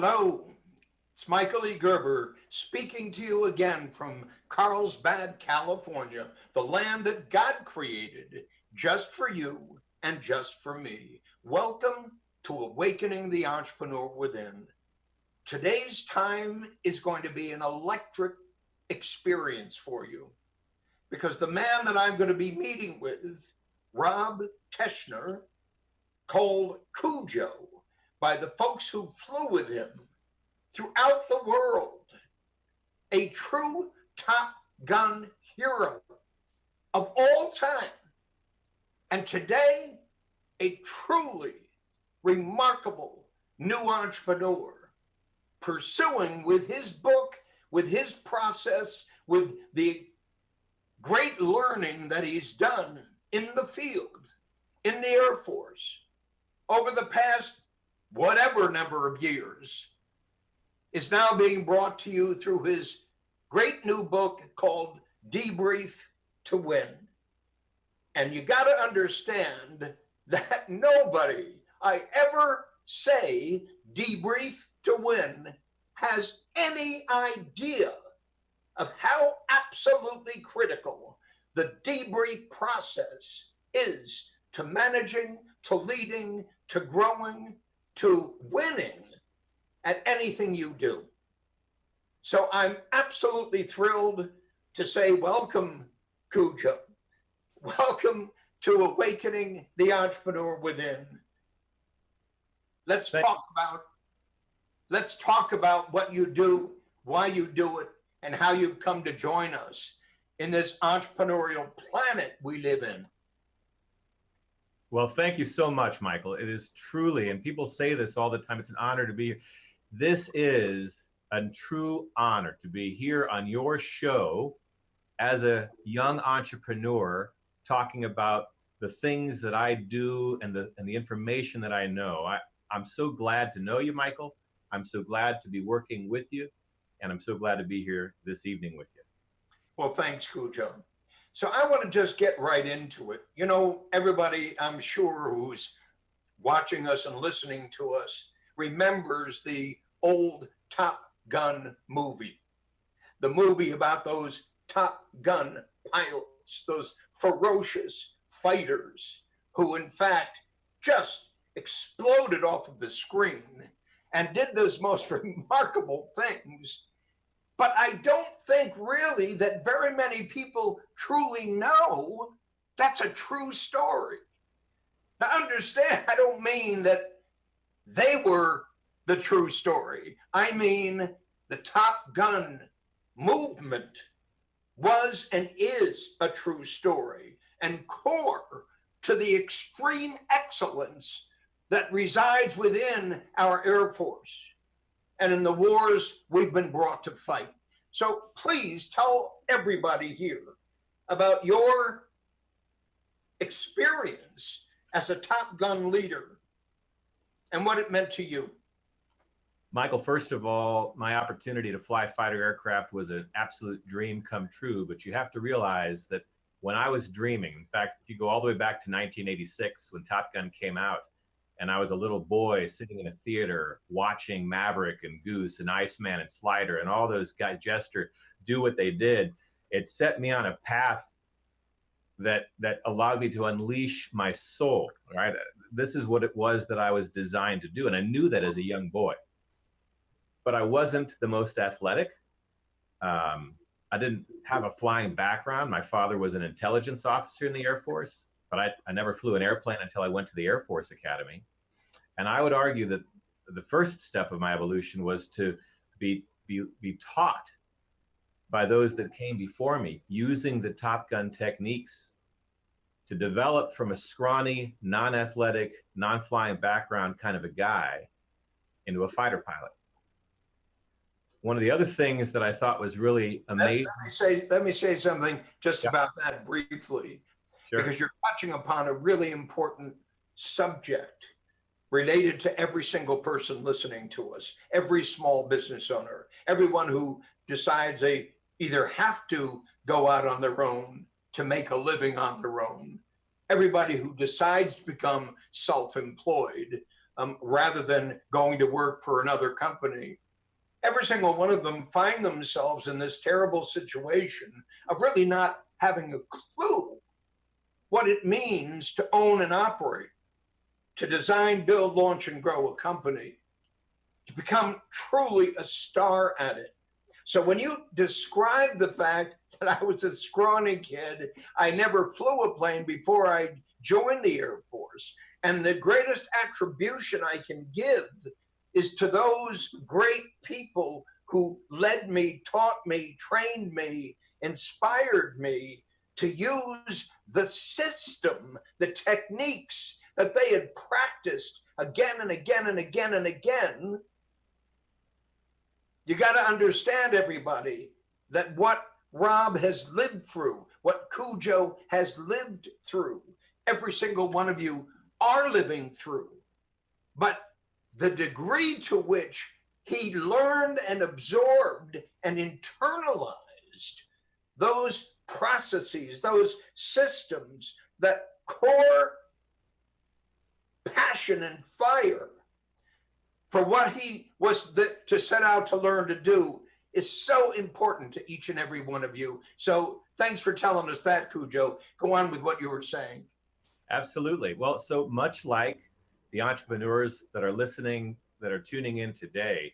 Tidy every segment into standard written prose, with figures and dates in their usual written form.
Hello, it's Michael E. Gerber speaking to you again from Carlsbad, California, the land that God created just for you and just for me. Welcome to Awakening the Entrepreneur Within. Today's time is going to be an electric experience for you because the man that I'm going to be meeting with, Rob Teschner, called Cujo by the folks who flew with him throughout the world, a true Top Gun hero of all time. And today, a truly remarkable new entrepreneur pursuing with his book, with his process, with the great learning that he's done in the field, in the Air Force, over the past whatever number of years, is now being brought to you through his great new book called Debrief to Win. And you got to understand that nobody I ever say debrief to win has any idea of how absolutely critical the debrief process is to managing, to leading, to growing, to winning at anything you do. So I'm absolutely thrilled to say welcome, Cujo. Welcome to Awakening the Entrepreneur Within. Let's talk about what you do, why you do it, and how you've come to join us in this entrepreneurial planet we live in. Well, thank you so much, Michael. It is truly, and people say this all the time, it's an honor to be here. This is a true honor to be here on your show as a young entrepreneur talking about the things that I do and the information that I know. I'm so glad to know you, Michael. I'm so glad to be working with you, and I'm so glad to be here this evening with you. Well, thanks, Cujo. So I want to just get right into it. You know, everybody, I'm sure, who's watching us and listening to us remembers the old Top Gun movie. The movie about those Top Gun pilots, those ferocious fighters who, in fact, just exploded off of the screen and did those most remarkable things. But I don't think really that very many people truly know that's a true story. Now understand, I don't mean that they were the true story. I mean the Top Gun movement was and is a true story and core to the extreme excellence that resides within our Air Force and in the wars we've been brought to fight. So please tell everybody here about your experience as a Top Gun leader and what it meant to you. Michael, first of all, my opportunity to fly fighter aircraft was an absolute dream come true, but you have to realize that when I was dreaming, in fact, if you go all the way back to 1986 when Top Gun came out, and I was a little boy sitting in a theater watching Maverick and Goose and Iceman and Slider and all those guys do what they did. It set me on a path that allowed me to unleash my soul, right? This is what it was that I was designed to do. And I knew that as a young boy, but I wasn't the most athletic. I didn't have a flying background. My father was an intelligence officer in the Air Force, but I never flew an airplane until I went to the Air Force Academy. And I would argue that the first step of my evolution was to be taught by those that came before me using the Top Gun techniques to develop from a scrawny, non-athletic, non-flying background kind of a guy into a fighter pilot. One of the other things that I thought was really amazing. Let me say something just about that briefly. Sure. Because you're touching upon a really important subject related to every single person listening to us, every small business owner, everyone who decides they either have to go out on their own to make a living on their own, everybody who decides to become self-employed, rather than going to work for another company. Every single one of them find themselves in this terrible situation of really not having a clue what it means to own and operate, to design, build, launch, and grow a company, to become truly a star at it. So when you describe the fact that I was a scrawny kid, I never flew a plane before I joined the Air Force, and the greatest attribution I can give is to those great people who led me, taught me, trained me, inspired me to use the system, the techniques that they had practiced again and again and again and again. You got to understand, everybody, that what Rob has lived through, what Cujo has lived through, every single one of you are living through. But the degree to which he learned and absorbed and internalized those processes, those systems, that core passion and fire for what he was to set out to learn to do is so important to each and every one of you. So thanks for telling us that, Cujo. Go on with what you were saying. Absolutely. Well, so much like the entrepreneurs that are listening, that are tuning in today,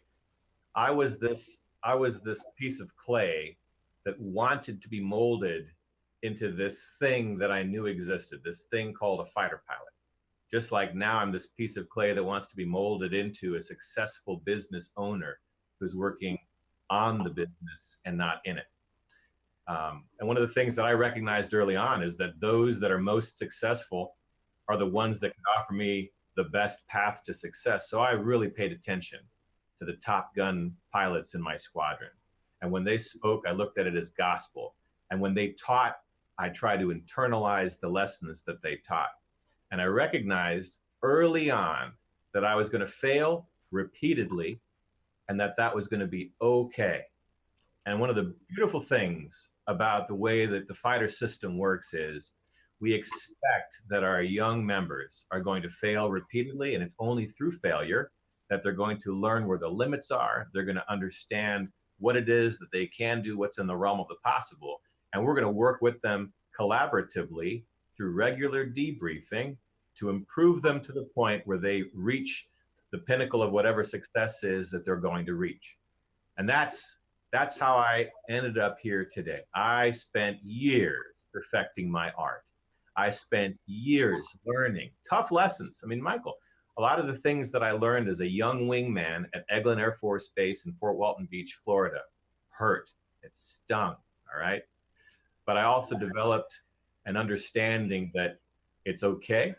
I was this piece of clay that wanted to be molded into this thing that I knew existed, this thing called a fighter pilot. Just like now I'm this piece of clay that wants to be molded into a successful business owner who's working on the business and not in it. And one of the things that I recognized early on is that those that are most successful are the ones that can offer me the best path to success. So I really paid attention to the Top Gun pilots in my squadron. And when they spoke, I looked at it as gospel. And when they taught, I tried to internalize the lessons that they taught. And I recognized early on that I was going to fail repeatedly and that was going to be okay. And one of the beautiful things about the way that the fighter system works is we expect that our young members are going to fail repeatedly, and it's only through failure that they're going to learn where the limits are. They're going to understand what it is that they can do, what's in the realm of the possible. And we're going to work with them collaboratively through regular debriefing to improve them to the point where they reach the pinnacle of whatever success is that they're going to reach. And that's how I ended up here today. I spent years perfecting my art. I spent years learning tough lessons. I mean, Michael, a lot of the things that I learned as a young wingman at Eglin Air Force Base in Fort Walton Beach, Florida, hurt. It stung, all right? But I also developed an understanding that it's okay.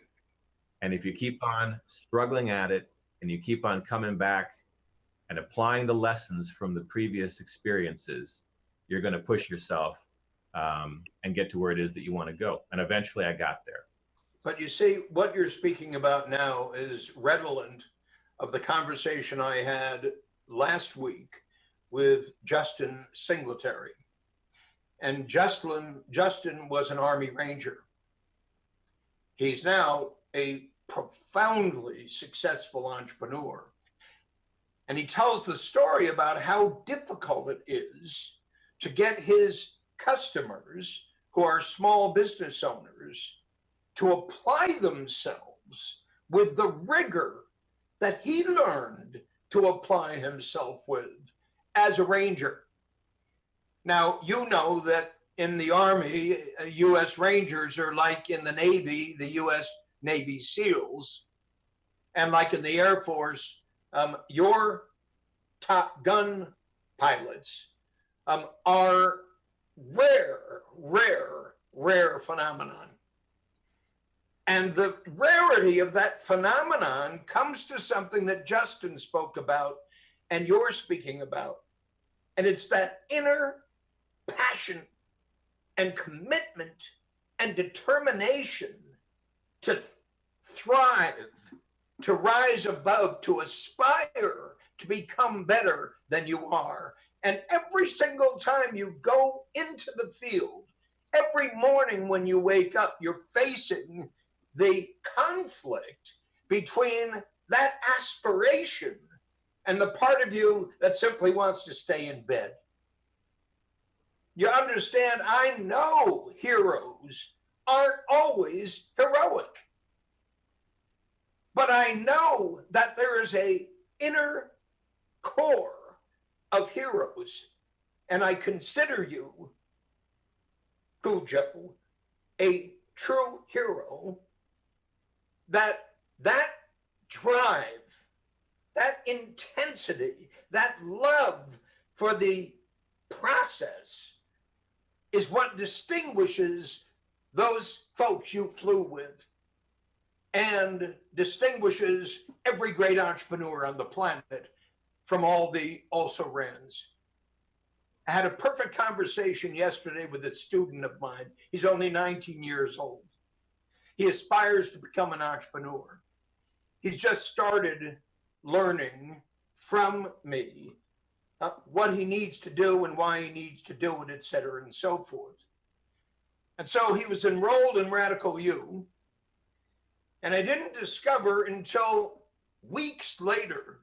And if you keep on struggling at it and you keep on coming back and applying the lessons from the previous experiences, you're going to push yourself and get to where it is that you want to go. And eventually I got there. But you see, what you're speaking about now is redolent of the conversation I had last week with Justin Singletary. And Justin was an Army Ranger. He's now a profoundly successful entrepreneur. And he tells the story about how difficult it is to get his customers, who are small business owners, to apply themselves with the rigor that he learned to apply himself with as a Ranger. Now, you know that in the Army, U.S. Rangers are like in the Navy, the U.S. Navy SEALs, and like in the Air Force, your Top Gun pilots are rare phenomenon. And the rarity of that phenomenon comes to something that Justin spoke about and you're speaking about. And it's that inner passion and commitment and determination to thrive, to rise above, to aspire to become better than you are. And every single time you go into the field, every morning when you wake up, you're facing the conflict between that aspiration and the part of you that simply wants to stay in bed. You understand, I know heroes aren't always heroic, but I know that there is an inner core of heroes, and I consider you, Cujo, a true hero. That drive, that intensity, that love for the process is what distinguishes those folks you flew with and distinguishes every great entrepreneur on the planet from all the also-rans. I had a perfect conversation yesterday with a student of mine. He's only 19 years old. He aspires to become an entrepreneur. He's just started learning from me what he needs to do and why he needs to do it, et cetera, and so forth. And so he was enrolled in Radical U, and I didn't discover until weeks later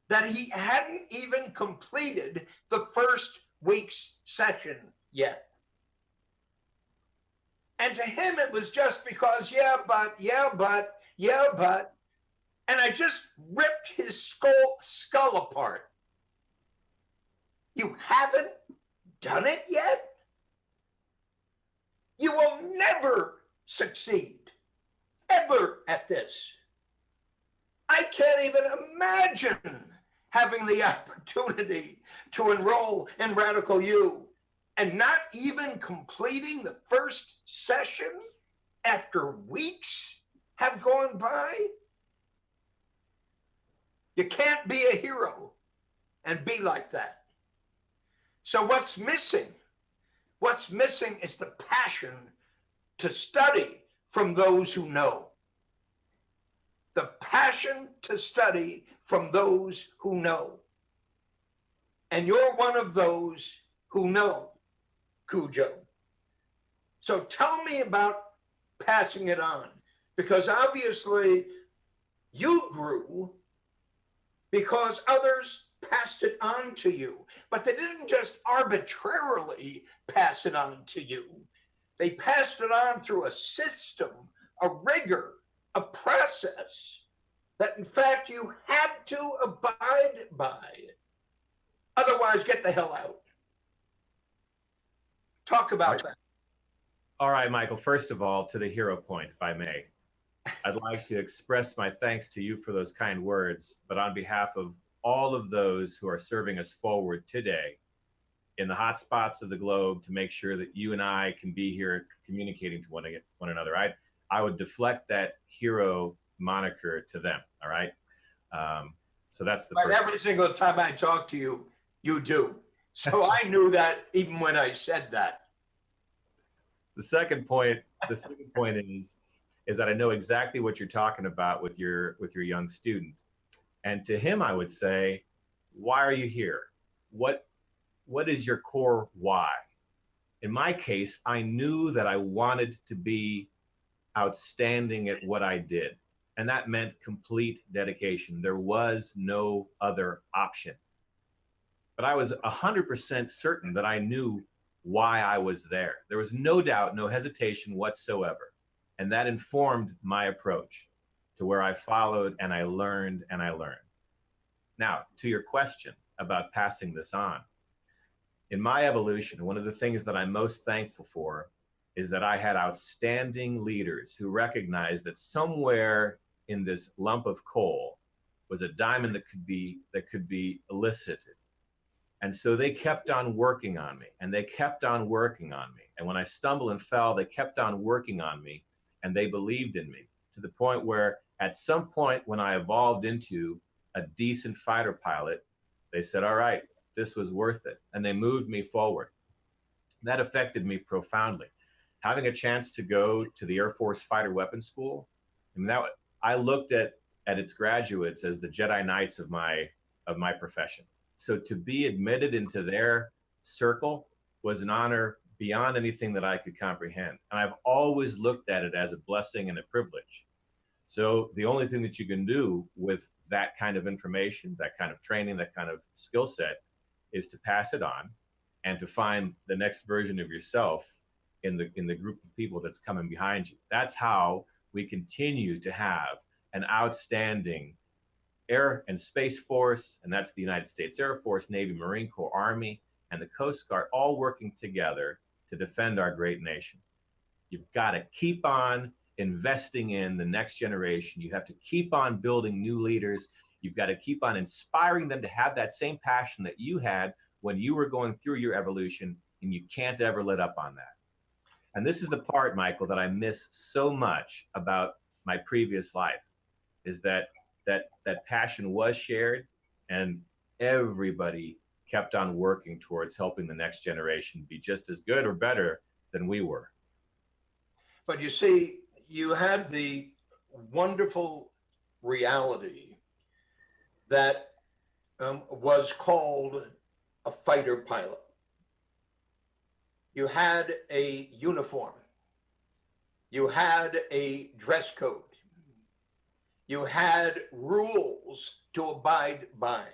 that he hadn't even completed the first week's session yet. And to him, it was just because, yeah, but. And I just ripped his skull apart. You haven't done it yet? You will never succeed, ever, at this. I can't even imagine having the opportunity to enroll in Radical U and not even completing the first session after weeks have gone by. You can't be a hero and be like that. So what's missing? What's missing is the passion to study from those who know. The passion to study from those who know. And you're one of those who know, Cujo. So tell me about passing it on, because obviously you grew because others passed it on to you, but they didn't just arbitrarily pass it on to you. They passed it on through a system, a rigor, a process that in fact you had to abide by. Otherwise, get the hell out. Talk about that. All right, Michael, first of all, to the hero point, if I may, I'd like to express my thanks to you for those kind words, but on behalf of all of those who are serving us forward today in the hot spots of the globe to make sure that you and I can be here communicating to one another, I would deflect that hero moniker to them, all right? So that's the first. Every single time I talk to you, you do. So I knew that even when I said that. The second point is that I know exactly what you're talking about with your young student. And to him, I would say, why are you here? What is your core why? In my case, I knew that I wanted to be outstanding at what I did. And that meant complete dedication. There was no other option. But I was 100% certain that I knew why I was there. There was no doubt, no hesitation whatsoever. And that informed my approach to where I followed and I learned and I learned. Now, to your question about passing this on. In my evolution, one of the things that I'm most thankful for is that I had outstanding leaders who recognized that somewhere in this lump of coal was a diamond that could be elicited. And so they kept on working on me, and they kept on working on me. And when I stumbled and fell, they kept on working on me, and they believed in me to the point where at some point when I evolved into a decent fighter pilot, they said, all right, this was worth it. And they moved me forward. That affected me profoundly. Having a chance to go to the Air Force Fighter Weapons School, I looked at its graduates as the Jedi Knights of my profession. So to be admitted into their circle was an honor beyond anything that I could comprehend. And I've always looked at it as a blessing and a privilege. So the only thing that you can do with that kind of information, that kind of training, that kind of skill set is to pass it on and to find the next version of yourself in the group of people that's coming behind you. That's how we continue to have an outstanding Air and Space Force, and that's the United States Air Force, Navy, Marine Corps, Army, and the Coast Guard, all working together to defend our great nation. You've got to keep on investing in the next generation. You have to keep on building new leaders. You've got to keep on inspiring them to have that same passion that you had when you were going through your evolution, and you can't ever let up on that. And this is the part, Michael, that I miss so much about my previous life, is that passion was shared, and everybody kept on working towards helping the next generation be just as good or better than we were. But you see, you had the wonderful reality that was called a fighter pilot. You had a uniform. You had a dress code. You had rules to abide by,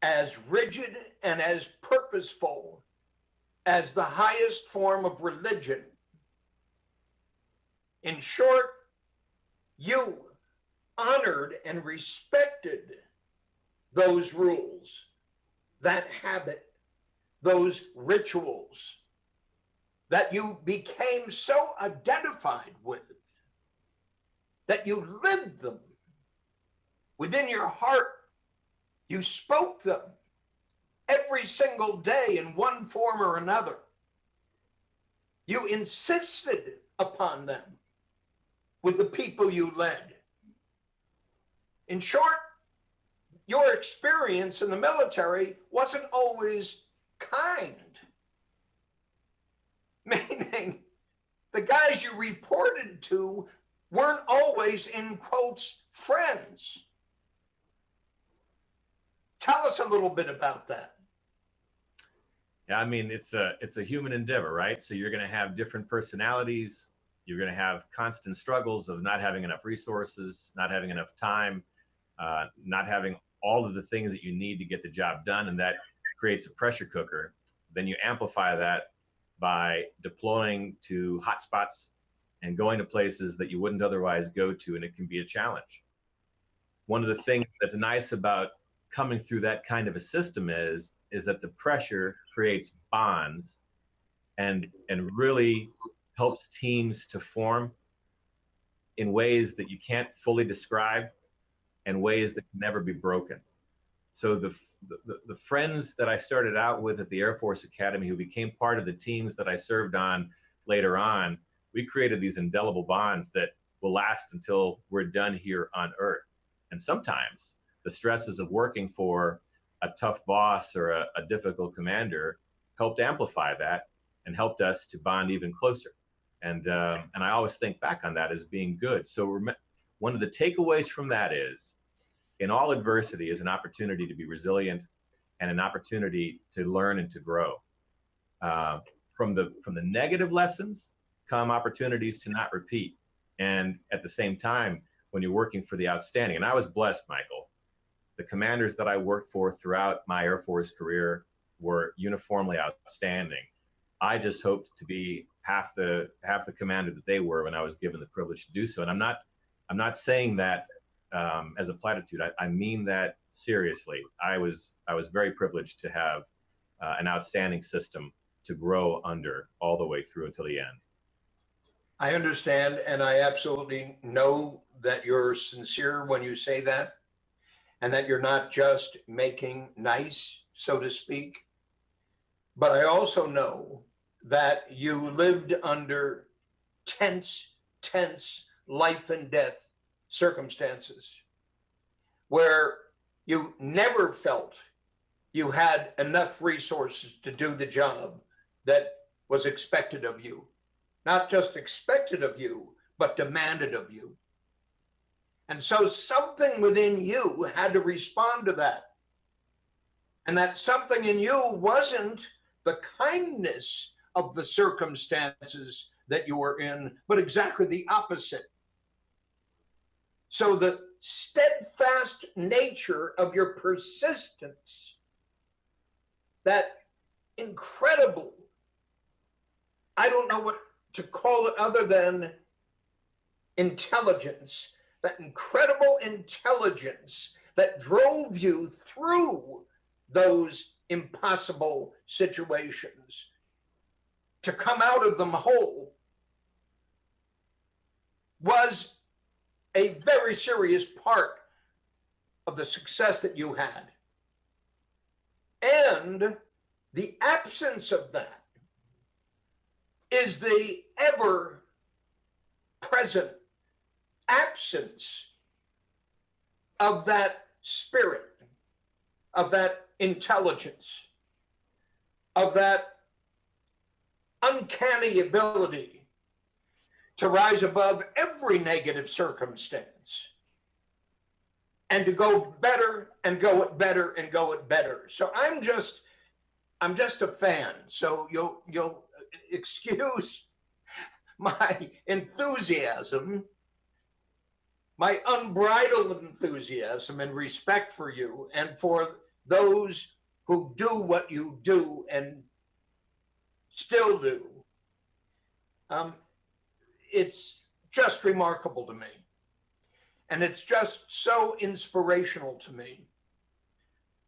as rigid and as purposeful as the highest form of religion. In short, you honored and respected those rules, that habit, those rituals that you became so identified with, that you lived them within your heart. You spoke them every single day in one form or another. You insisted upon them with the people you led. In short, your experience in the military wasn't always kind. Meaning, the guys you reported to weren't always, in quotes, friends. Tell us a little bit about that. Yeah, I mean, it's a human endeavor, right? So you're going to have different personalities. You're going to have constant struggles of not having enough resources, not having enough time, not having all of the things that you need to get the job done, and that creates a pressure cooker. Then you amplify that by deploying to hotspots and going to places that you wouldn't otherwise go to, and it can be a challenge. One of the things that's nice about coming through that kind of a system is that the pressure creates bonds and really helps teams to form in ways that you can't fully describe and ways that can never be broken. So the friends that I started out with at the Air Force Academy, who became part of the teams that I served on later on, we created these indelible bonds that will last until we're done here on Earth. And sometimes the stresses of working for a tough boss or a difficult commander helped amplify that and helped us to bond even closer. And I always think back on that as being good. So one of the takeaways from that is, in all adversity is an opportunity to be resilient and an opportunity to learn and to grow. From the negative lessons come opportunities to not repeat. And at the same time, when you're working for the outstanding, and I was blessed, Michael, the commanders that I worked for throughout my Air Force career were uniformly outstanding. I just hoped to be half the commander that they were when I was given the privilege to do so. And I'm not saying that as a platitude. I mean that seriously. I was very privileged to have an outstanding system to grow under all the way through until the end. I understand, and I absolutely know that you're sincere when you say that, and that you're not just making nice, so to speak. But I also know that you lived under tense life and death circumstances where you never felt you had enough resources to do the job that was expected of you. Not just expected of you, but demanded of you. And so something within you had to respond to that. And that something in you wasn't the kindness of the circumstances that you were in, but exactly the opposite. So the steadfast nature of your persistence, that incredible, I don't know what to call it other than intelligence, that incredible intelligence that drove you through those impossible situations to come out of them whole, was a very serious part of the success that you had. And the absence of that is the ever present absence of that spirit, of that intelligence, of that uncanny ability to rise above every negative circumstance and to go better and go it better and go it better. So I'm just a fan. So you'll excuse my enthusiasm, my unbridled enthusiasm and respect for you and for those who do what you do and still do. It's just remarkable to me. And it's just so inspirational to me.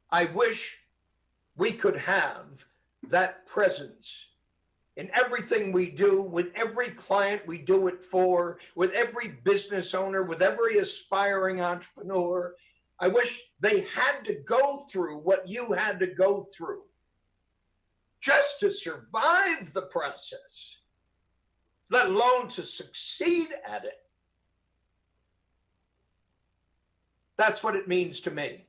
I wish we could have that presence in everything we do, with every client we do it for, with every business owner, with every aspiring entrepreneur. I wish they had to go through what you had to go through just to survive the process, let alone to succeed at it. That's what it means to me.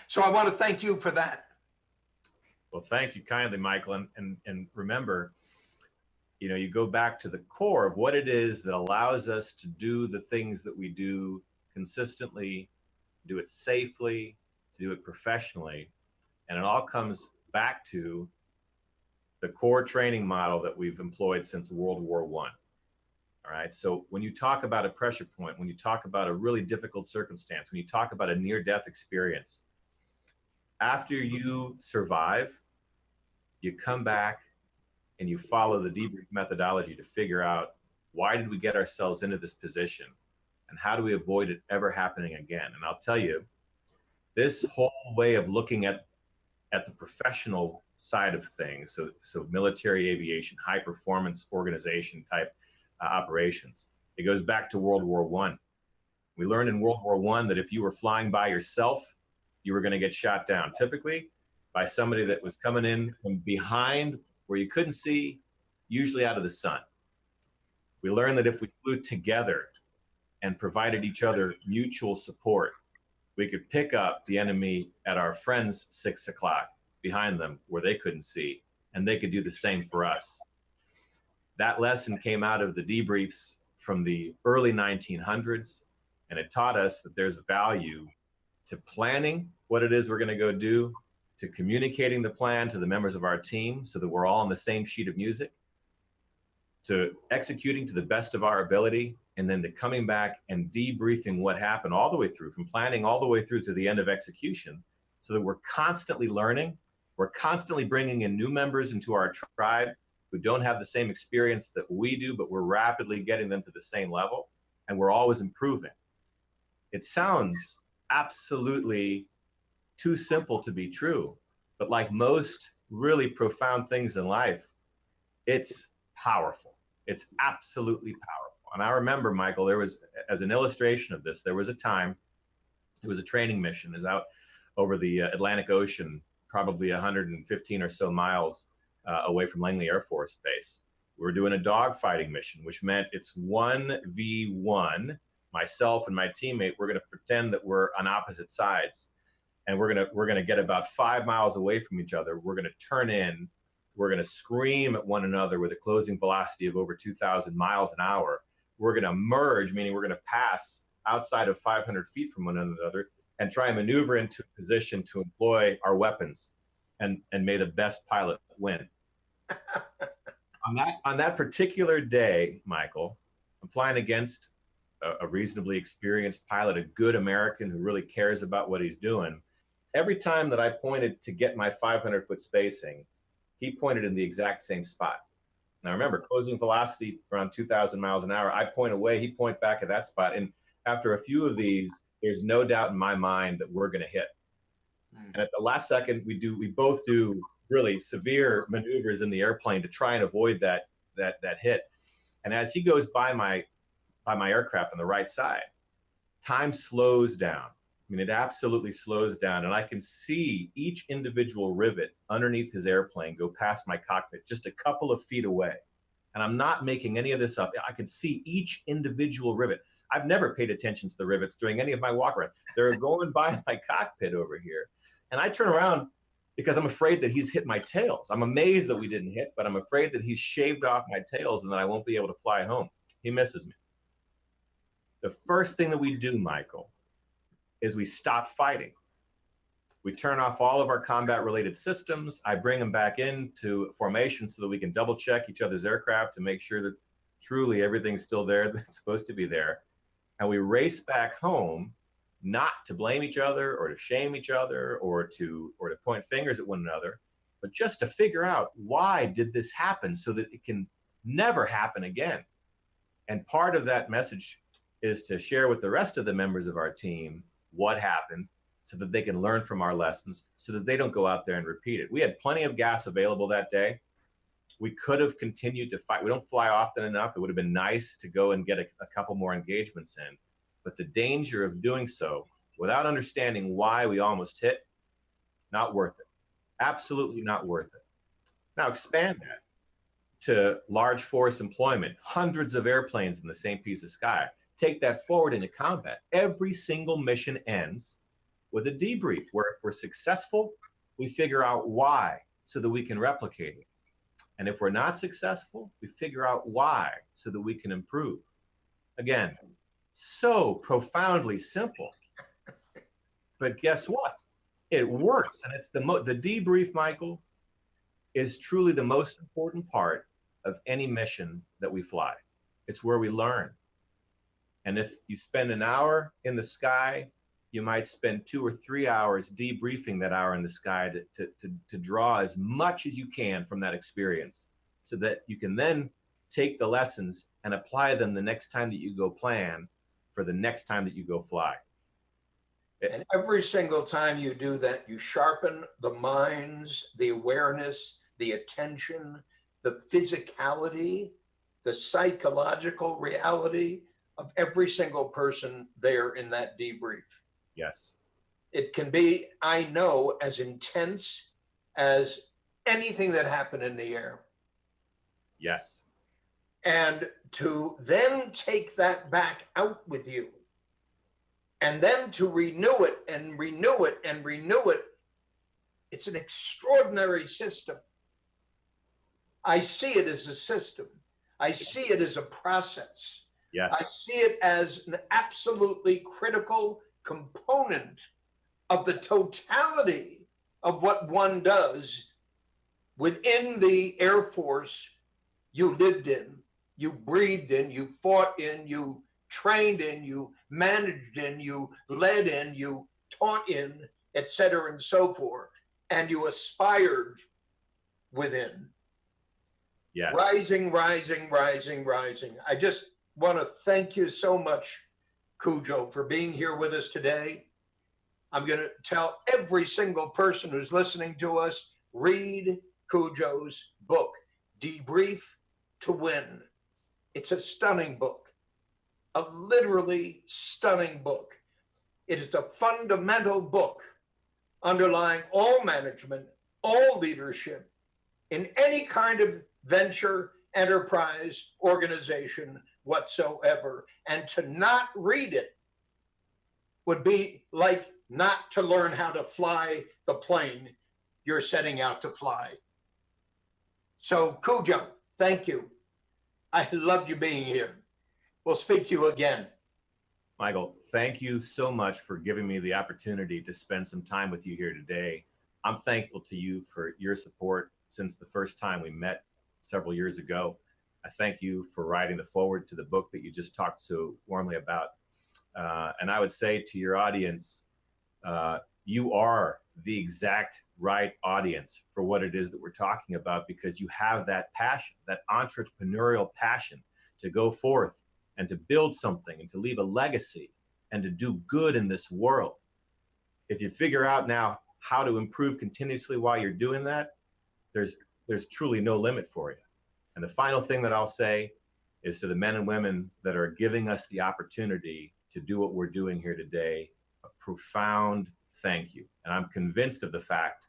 So I want to thank you for that. Well, thank you kindly, Michael. And remember, you go back to the core of what it is that allows us to do the things that we do consistently, do it safely, to do it professionally. And it all comes back to the core training model that we've employed since World War I. All right. So when you talk about a pressure point, when you talk about a really difficult circumstance, when you talk about a near-death experience, after you survive, you come back and you follow the debrief methodology to figure out, why did we get ourselves into this position and how do we avoid it ever happening again? And I'll tell you, this whole way of looking at the professional side of things, so military aviation, high performance organization type operations, it goes back to World War I. We learned in World War I that if you were flying by yourself, you were going to get shot down, typically by somebody that was coming in from behind where you couldn't see, usually out of the sun. We learned that if we flew together and provided each other mutual support, we could pick up the enemy at our friends' 6 o'clock behind them where they couldn't see, and they could do the same for us. That lesson came out of the debriefs from the early 1900s, and it taught us that there's value to planning what it is we're going to go do, to communicating the plan to the members of our team so that we're all on the same sheet of music, to executing to the best of our ability, and then to coming back and debriefing what happened all the way through, from planning all the way through to the end of execution, so that we're constantly learning. We're constantly bringing in new members into our tribe who don't have the same experience that we do, but we're rapidly getting them to the same level, and we're always improving. It sounds absolutely too simple to be true, but like most really profound things in life, it's powerful. It's absolutely powerful. And I remember, Michael, there was, as an illustration of this, there was a time, it was a training mission, it was out over the Atlantic Ocean, probably 115 or so miles away from Langley Air Force Base. We were doing a dogfighting mission, which meant it's 1v1. Myself and my teammate, we're going to pretend that we're on opposite sides, and we're going to get about 5 miles away from each other. We're going to turn in. We're going to scream at one another with a closing velocity of over 2,000 miles an hour. We're going to merge, meaning we're going to pass outside of 500 feet from one another and try and maneuver into a position to employ our weapons, and may the best pilot win. On that particular day, Michael, I'm flying against a reasonably experienced pilot, a good American who really cares about what he's doing. Every time that I pointed to get my 500-foot spacing, he pointed in the exact same spot. Now remember, closing velocity around 2,000 miles an hour, I point away, he point back at that spot. And after a few of these, there's no doubt in my mind that we're going to hit. And at the last second, we both do really severe maneuvers in the airplane to try and avoid that hit. And as he goes by my aircraft on the right side, time slows down. I mean, it absolutely slows down. And I can see each individual rivet underneath his airplane go past my cockpit just a couple of feet away. And I'm not making any of this up. I can see each individual rivet. I've never paid attention to the rivets during any of my walk around. They're going by my cockpit over here. And I turn around because I'm afraid that he's hit my tails. I'm amazed that we didn't hit, but I'm afraid that he's shaved off my tails and that I won't be able to fly home. He misses me. The first thing that we do, Michael, is we stop fighting. We turn off all of our combat-related systems. I bring them back into formation so that we can double-check each other's aircraft to make sure that truly everything's still there that's supposed to be there. And we race back home, not to blame each other or to shame each other or to point fingers at one another, but just to figure out why did this happen so that it can never happen again. And part of that message is to share with the rest of the members of our team what happened so that they can learn from our lessons so that they don't go out there and repeat it. We had plenty of gas available that day. We could have continued to fight. We don't fly often enough. It would have been nice to go and get a couple more engagements in. But the danger of doing so without understanding why we almost hit, not worth it. Absolutely not worth it. Now expand that to large force employment, hundreds of airplanes in the same piece of sky. Take that forward into combat. Every single mission ends with a debrief where if we're successful, we figure out why so that we can replicate it. And if we're not successful, we figure out why so that we can improve. Again, so profoundly simple. But guess what? It works. And it's the debrief, Michael, is truly the most important part of any mission that we fly. It's where we learn. And if you spend an hour in the sky, you might spend 2 or 3 hours debriefing that hour in the sky to draw as much as you can from that experience so that you can then take the lessons and apply them the next time that you go plan for the next time that you go fly. And every single time you do that, you sharpen the minds, the awareness, the attention, the physicality, the psychological reality of every single person there in that debrief. Yes. It can be, I know, as intense as anything that happened in the air. Yes. And to then take that back out with you and then to renew it and renew it and renew it, it's an extraordinary system. I see it as a system. I see it as a process. Yes. I see it as an absolutely critical component of the totality of what one does within the Air Force you lived in, you breathed in, you fought in, you trained in, you managed in, you led in, you taught in, et cetera, and so forth, and you aspired within. Yes. Rising, rising, rising, rising. I just want to thank you so much, Cujo, for being here with us today. I'm going to tell every single person who's listening to us, read Cujo's book, Debrief to Win. It's a stunning book, a literally stunning book. It is a fundamental book underlying all management, all leadership in any kind of venture, enterprise, organization whatsoever. And to not read it would be like not to learn how to fly the plane you're setting out to fly. So Cujo, thank you. I loved you being here. We'll speak to you again. Michael, thank you so much for giving me the opportunity to spend some time with you here today. I'm thankful to you for your support since the first time we met several years ago. I thank you for writing the foreword to the book that you just talked so warmly about. And I would say to your audience, you are the exact right audience for what it is that we're talking about, because you have that passion, that entrepreneurial passion to go forth and to build something and to leave a legacy and to do good in this world. If you figure out now how to improve continuously while you're doing that, there's truly no limit for you. And the final thing that I'll say is to the men and women that are giving us the opportunity to do what we're doing here today, a profound thank you. And I'm convinced of the fact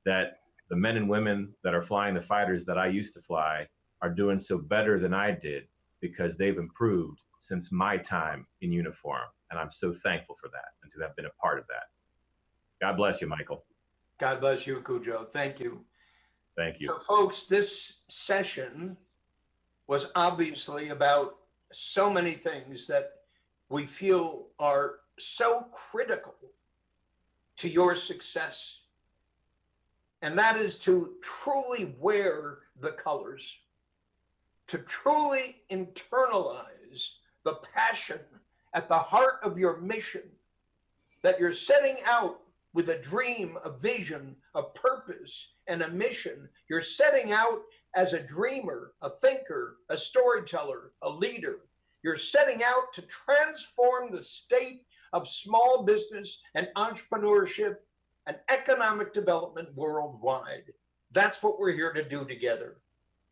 that the men and women that are flying the fighters that I used to fly are doing so better than I did, because they've improved since my time in uniform. And I'm so thankful for that and to have been a part of that. God bless you, Michael. God bless you, Cujo. Thank you. Thank you. So, folks, this session was obviously about so many things that we feel are so critical to your success. And that is to truly wear the colors, to truly internalize the passion at the heart of your mission, that you're setting out with a dream, a vision, a purpose, and a mission. You're setting out as a dreamer, a thinker, a storyteller, a leader. You're setting out to transform the state of small business and entrepreneurship and economic development worldwide. That's what we're here to do together.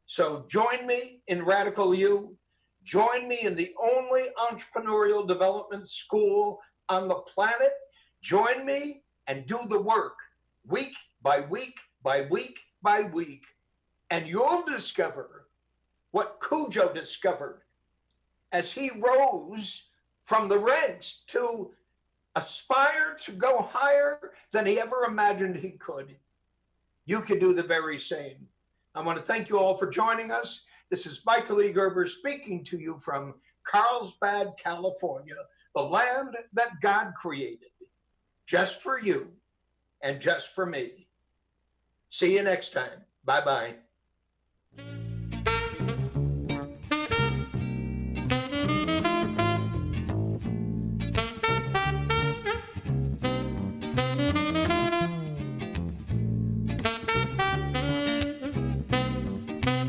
So join me in Radical You. Join me in the only entrepreneurial development school on the planet. Join me and do the work week by week by week by week. And you'll discover what Cujo discovered as he rose from the ranks to aspire to go higher than he ever imagined he could. You can do the very same. I want to thank you all for joining us. This is Michael E. Gerber speaking to you from Carlsbad, California, the land that God created, just for you and just for me. See you next time. Bye-bye.